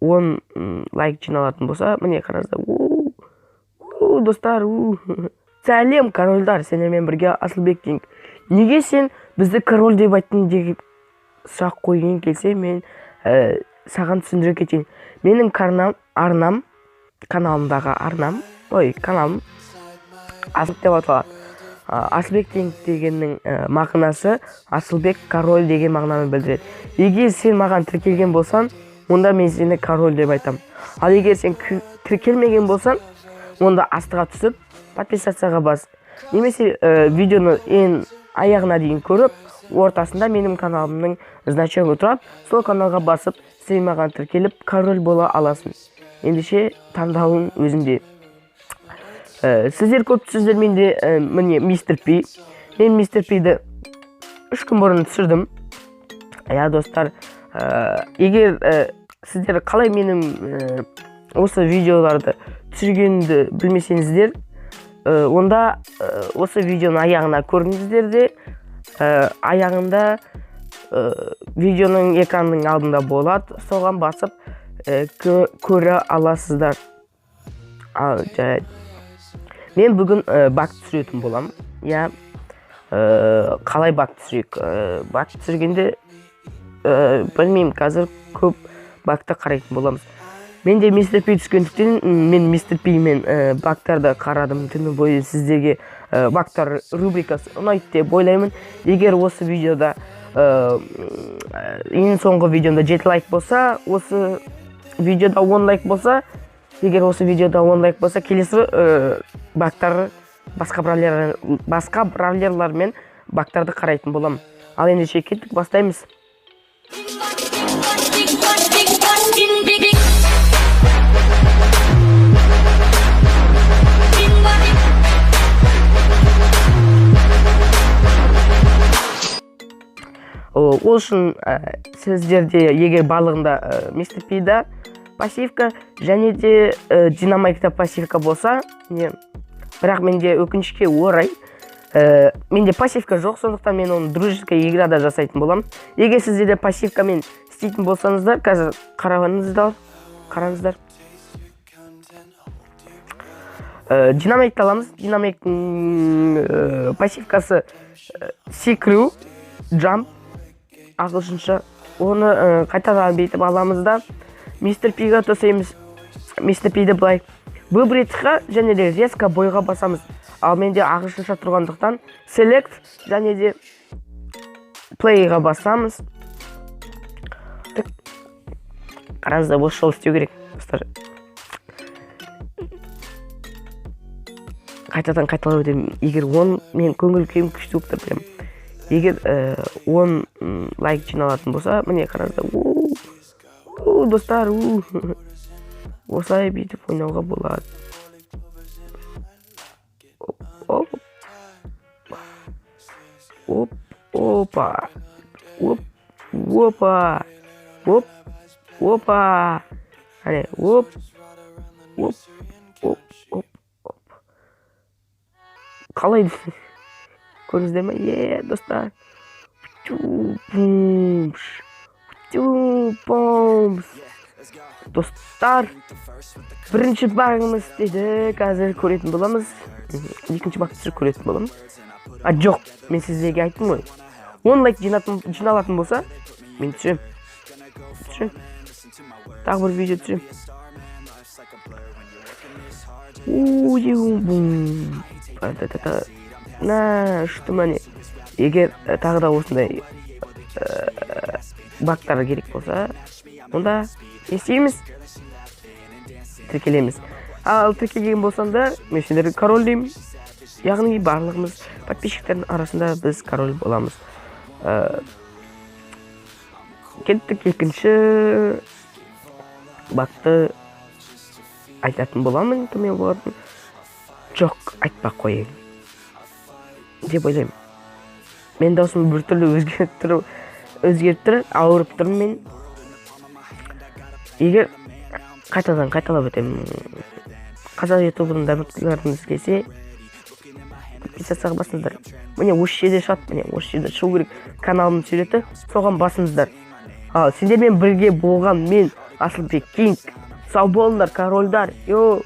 10 лайк жиналатын болса, міне қараңыздар. Достар, сәлем корольдар, сендермен бірге Асылбек Кинг. Неге сен бізді король деп айттың деп сұрақ қойған келсе, мен саған түсіндіре кетейін. Менің каналым Асылбек деп аталады. Асылбек Кинг дегеннің мағынасы Асылбек король деген мағынаны білдіреді. Егер сен маған тіркелген болсан, онда мен сені король деп айтам. Ал егер сен тіркелмеген болсан, онда астыға түсіп, подписацияға бас. Немесе видеоны ең аяғына дейін көріп, ортасында менің каналымның значогы тұрады. Сол каналға басып, сен маған тіркеліп, король бола аласың. Ендеше таңдауың өзіңде. Сіздер көптісіздер, менде міне Мистер Пи. Мен Мистер Пиді 3 күн бұрын түсірдім. Достар, егер сіздер қалай менің осы видеоларды түсіргенді білмесеңіздер, онда осы видеоның аяғына көріңіздер де, аяғында видеоның экранның алдында болады, соған басып көре аласыздар. Мен бүгін бак түсіретін болам. Қалай бак түсірек? Бак түсіргенде білмеймін, қазір көп бакты қарайтын боламыз. Мен де Мистер Пи түскендіктен, мен Мистер Пи мен бактарды қарадым. Түні бойы сіздерге бактар рубрикасы ұнайды деп ойлаймын. Егер осы видеода ең соңғы видеомда 7 лайк болса, осы видеода 10 лайк болса, егер осы видеода 10 лайк болса, келесі бактар басқа бравлерлармен бактарды қарайтын болам. Ал ендеше кеттік, бастаймыз. Ол үшін сіздерде егер барлығында Мистер Пида пассивка және де Динамайкта пассивка болса, бірақ менде өкінішке орай менде пассивка жоқ, сондықтан мен оны дружеский играда жасайтын болам. Егер сіздерде пассивкамен істейтін болсаңыздар, қазір қараңыздар. Динамайкты аламыз. Динамайктың пассивкасы секіру, jump, ағылшынша. Оны қайтадан бейтіп аламыз да Мистер Пиға тосаймыз. Мистер Пиді былай выбритқа және де резко бойға басамыз. Ал менде ағылшынша тұрғандықтан select және де playға басамыз. Қараңызда бос жол істеу керек. Қайтадан қайталап өтемін. Егер 10 мен көңіл күйім күшті болып тұр. Егер 10 лайк жиналатын болса, міне қараңыздар. Достар, осылай бүйтіп ойнауға болады. Опа. Әне, қалай көріңіздер ме? Достар. Достар, бірінші бағымыз деді, қазір көретін боламыз. Екінші бақ түсіріп көретін боламыз. Жоқ, мен сіздерге айттым ғой. 10 лайк жиналатын болса, мен түсірем. Тағы бір видео түсірем. Что мане? Егер тағы да осындай бактары керек болса, онда не істейміз? Тіркелеміз. Ал тіркелген болсаңдар, мен сендерді король деймін. Яғни барлығымыз подписчиктердің арасында біз король боламыз. Кеттік екінші бакты айтатын боламын, кіммен болатын? Жоқ, айтпақ қойын деп ойлаймын. Мен даусым бір түрлі өзгеріп тұр, ауырып тұрмын мен. Егер қайталап өтемін. Қазақ ютубының дәмірлеріңіз келсе, подписацияға басыңыздар. Міне осы жерде шығады, міне осы жерде шығу керек. Каналымның суреті, соған басыңыздар. Ал сендермен бірге болған мен Асылбек кинг. Сау болыңдар, корольдар. Йо.